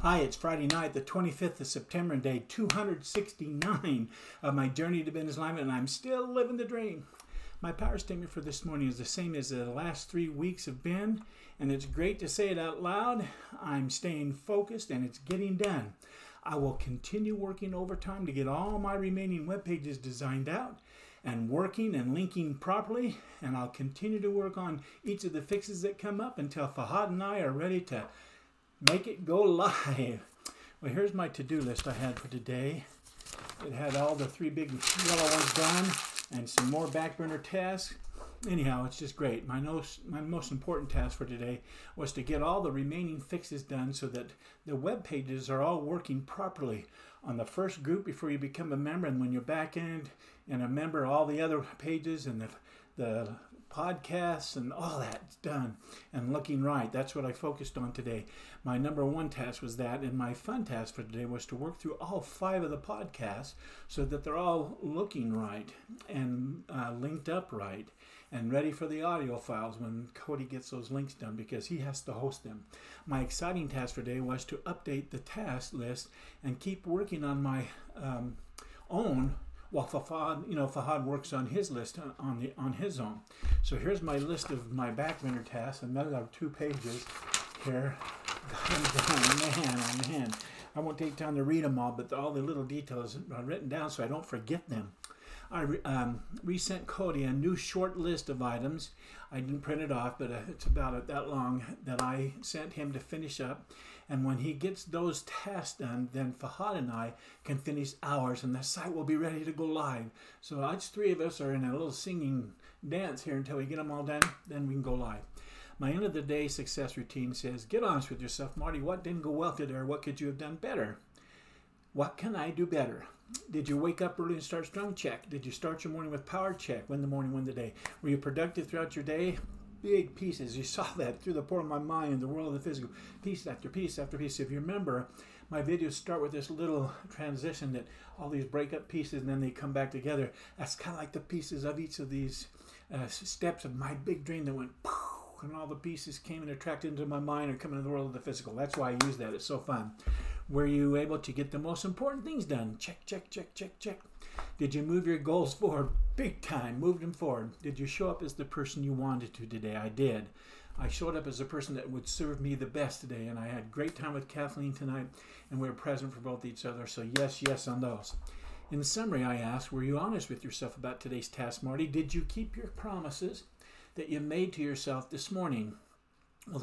Hi, it's Friday night, the 25th of September, and day 269 of my journey to business alignment, and I'm still living the dream. My power statement for this morning is the same as the last 3 weeks have been, and it's great to say it out loud. I'm staying focused, and it's getting done. I will continue working overtime to get all my remaining web pages designed out and working and linking properly, and I'll continue to work on each of the fixes that come up until Fahad and I are ready to make it go live. Well, here's my to-do list I had for today. It had all the 3 big yellow ones done and some more back burner tasks. Anyhow, it's just great. My most important task for today was to get all the remaining fixes done so that the web pages are all working properly on the first group before you become a member, and when you're back end and a member, all the other pages and the podcasts and all that's done and looking right. That's what I focused on today. My number one task was that, and my fun task for today was to work through all 5 of the podcasts so that they're all looking right and linked up right and ready for the audio files when Cody gets those links done, because he has to host them. My exciting task for today was to update the task list and keep working on my own, while Fahad works on his list on his own. So here's my list of my back burner tasks, and those are 2 pages here. Got them done, man, oh man. I won't take time to read them all, but all the little details are written down so I don't forget them. I resent Cody a new short list of items. I didn't print it off, but it's about that long, that I sent him to finish up. And when he gets those tasks done, then Fahad and I can finish ours, and the site will be ready to go live. So us 3 of us are in a little singing dance here until we get them all done, then we can go live. My end of the day success routine says, get honest with yourself, Marty. What didn't go well today, or what could you have done better? What can I do better? Did you wake up early and start strong? Check. Did you start your morning with power? Check. Win the morning, win the day. Were you productive throughout your day? Big pieces. You saw that through the pore of my mind in the world of the physical. Piece after piece after piece. If you remember, my videos start with this little transition that all these break up pieces and then they come back together. That's kind of like the pieces of each of these steps of my big dream that went poof, and all the pieces came and attracted into my mind and come into the world of the physical. That's why I use that. It's so fun. Were you able to get the most important things done? Check, check, check, check, check. Did you move your goals forward? Big time. Moved them forward. Did you show up as the person you wanted to today? I did. I showed up as the person that would serve me the best today, and I had a great time with Kathleen tonight, and we were present for both each other. So yes, yes on those. In summary, I asked, were you honest with yourself about today's task, Marty? Did you keep your promises that you made to yourself this morning? Well,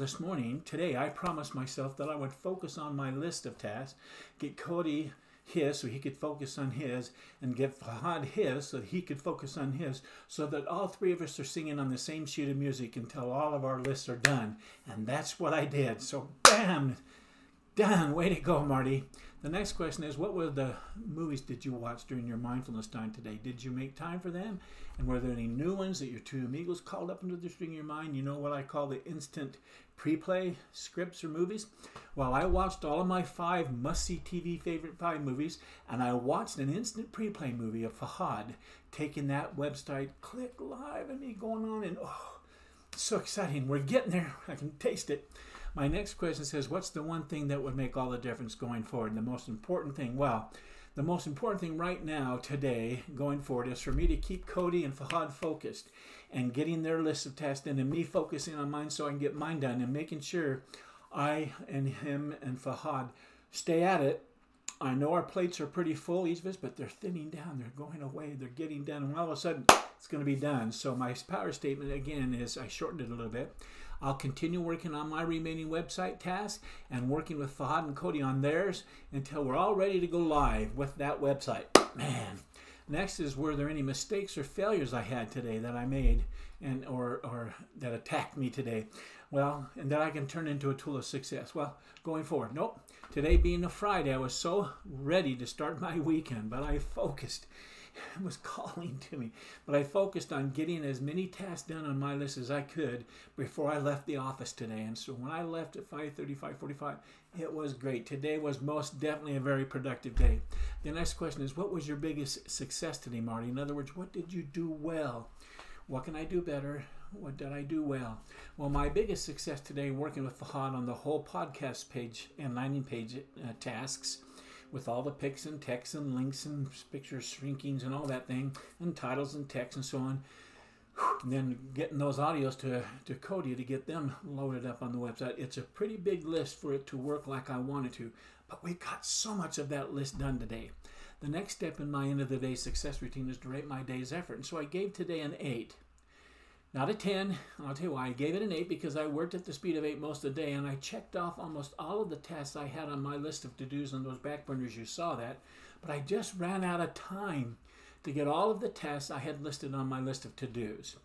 today, I promised myself that I would focus on my list of tasks, get Cody his so he could focus on his, and get Fahad his so that he could focus on his, so that all 3 of us are singing on the same sheet of music until all of our lists are done. And that's what I did. So, bam! Done. Way to go, Marty. The next question is, what were the movies did you watch during your mindfulness time today? Did you make time for them? And were there any new ones that your 2 amigos called up into the string of your mind? You know what I call the instant pre-play scripts or movies? Well, I watched all of my 5 must-see TV favorite 5 movies, and I watched an instant pre-play movie of Fahad taking that website, click live, and me going on, and oh, so exciting. We're getting there. I can taste it. My next question says, what's the one thing that would make all the difference going forward? And the most important thing, well, the most important thing right now, today, going forward, is for me to keep Cody and Fahad focused and getting their list of tasks done, and me focusing on mine so I can get mine done, and making sure I and him and Fahad stay at it. I know our plates are pretty full, each of us, but they're thinning down. They're going away. They're getting done. And all of a sudden, it's going to be done. So my power statement, again, is I shortened it a little bit. I'll continue working on my remaining website tasks and working with Fahad and Cody on theirs until we're all ready to go live with that website. Man. Next is, were there any mistakes or failures I had today that I made and or that attacked me today? Well, and that I can turn into a tool of success. Well, going forward, nope. Today being a Friday, I was so ready to start my weekend, but I focused. It was calling to me. But I focused on getting as many tasks done on my list as I could before I left the office today. And so when I left at 5:30, 5:45, it was great. Today was most definitely a very productive day. The next question is, what was your biggest success today, Marty? In other words, what did you do well? What can I do better? What did I do well? Well, my biggest success today working with Fahad on the whole podcast page and landing page tasks with all the pics and texts and links and pictures, shrinkings and all that thing, and titles and text and so on. And then getting those audios to Cody to get them loaded up on the website. It's a pretty big list for it to work like I wanted to. But we got so much of that list done today. The next step in my end of the day success routine is to rate my day's effort. And so I gave today an 8. Not a 10. I'll tell you why. I gave it an 8 because I worked at the speed of 8 most of the day, and I checked off almost all of the tasks I had on my list of to-dos on those back burners. You saw that. But I just ran out of time to get all of the tasks I had listed on my list of to-dos.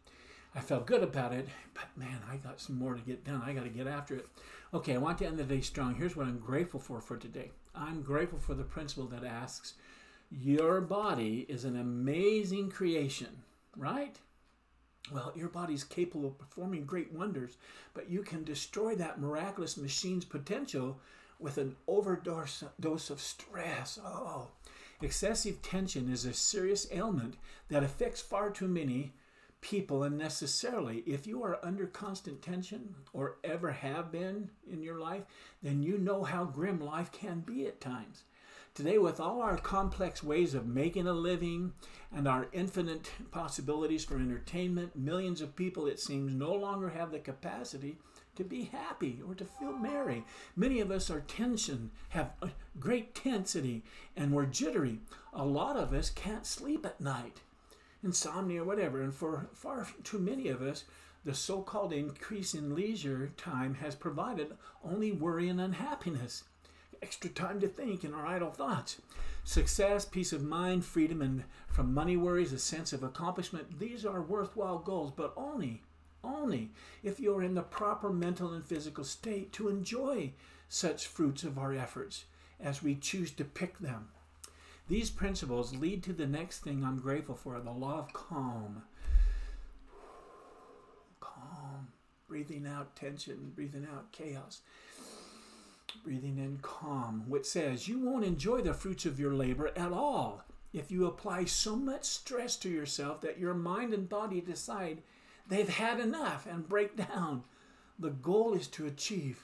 I felt good about it, but man, I got some more to get done. I got to get after it. Okay, I want to end the day strong. Here's what I'm grateful for today. I'm grateful for the principle that asks, your body is an amazing creation, right? Well, your body's capable of performing great wonders, but you can destroy that miraculous machine's potential with an overdose of stress. Oh, excessive tension is a serious ailment that affects far too many people unnecessarily. If you are under constant tension or ever have been in your life, then you know how grim life can be at times. Today, with all our complex ways of making a living and our infinite possibilities for entertainment, millions of people, it seems, no longer have the capacity to be happy or to feel merry. Many of us are tension, have great tensity, and we're jittery. A lot of us can't sleep at night, insomnia or whatever, and for far too many of us, the so-called increase in leisure time has provided only worry and unhappiness. Extra time to think in our idle thoughts. Success, peace of mind, freedom and from money worries, a sense of accomplishment, these are worthwhile goals, but only if you're in the proper mental and physical state to enjoy such fruits of our efforts as we choose to pick them. These principles lead to the next thing I'm grateful for, the law of calm. Calm, breathing out tension, breathing out chaos. Breathing in calm, which says you won't enjoy the fruits of your labor at all if you apply so much stress to yourself that your mind and body decide they've had enough and break down. The goal is to achieve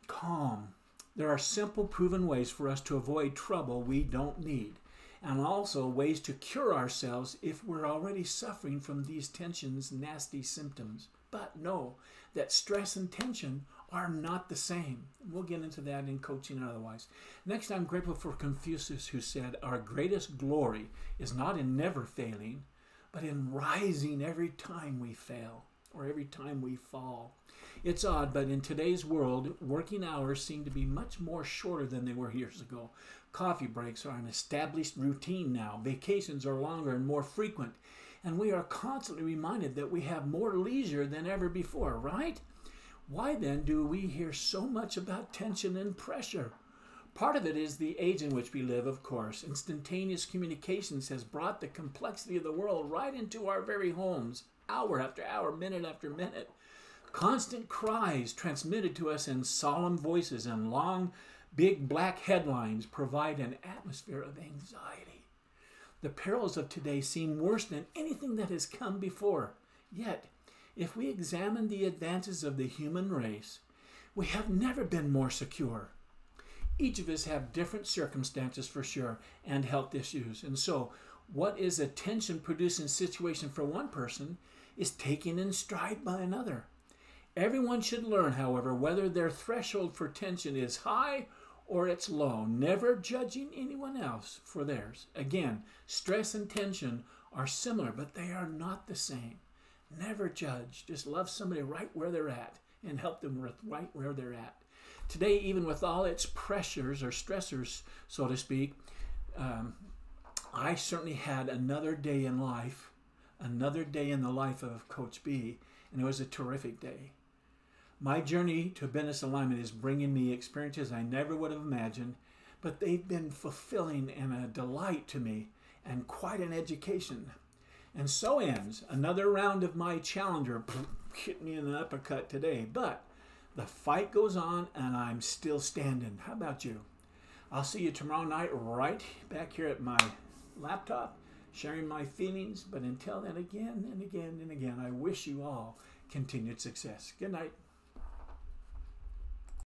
calm. There are simple, proven ways for us to avoid trouble we don't need, and also ways to cure ourselves if we're already suffering from these tensions, nasty symptoms. But know that stress and tension are not the same. We'll get into that in coaching and otherwise. Next, I'm grateful for Confucius, who said, our greatest glory is not in never failing, but in rising every time we fail or every time we fall. It's odd, but in today's world, working hours seem to be much more shorter than they were years ago. Coffee breaks are an established routine now. Vacations are longer and more frequent. And we are constantly reminded that we have more leisure than ever before, right? Why then do we hear so much about tension and pressure? Part of it is the age in which we live, of course. Instantaneous communications has brought the complexity of the world right into our very homes, hour after hour, minute after minute. Constant cries transmitted to us in solemn voices and long, big black headlines provide an atmosphere of anxiety. The perils of today seem worse than anything that has come before. Yet, if we examine the advances of the human race, we have never been more secure. Each of us have different circumstances for sure and health issues. And so what is a tension-producing situation for one person is taken in stride by another. Everyone should learn, however, whether their threshold for tension is high or it's low, never judging anyone else for theirs. Again, stress and tension are similar, but they are not the same. Never judge. Just love somebody right where they're at and help them right where they're at. Today, even with all its pressures or stressors, so to speak, I certainly had another day in life, another day in the life of Coach B, and it was a terrific day. My journey to business alignment is bringing me experiences I never would have imagined, but they've been fulfilling and a delight to me and quite an education. And so ends another round of my challenger. Hit me in the uppercut today, but the fight goes on and I'm still standing. How about you? I'll see you tomorrow night right back here at my laptop sharing my feelings. But until then, again and again and again, I wish you all continued success. Good night.